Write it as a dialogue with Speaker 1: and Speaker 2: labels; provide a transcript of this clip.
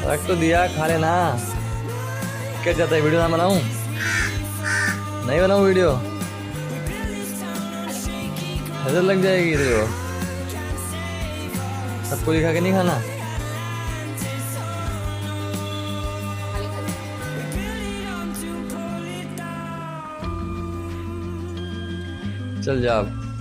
Speaker 1: रख तो दिया, खा लेना। क्या चाहता है, वीडियो ना बनाऊं? नहीं बनाऊं वीडियो? नजर लग जाएगी तेरे को। सबको दिखा के नहीं खाना। चल जा अब।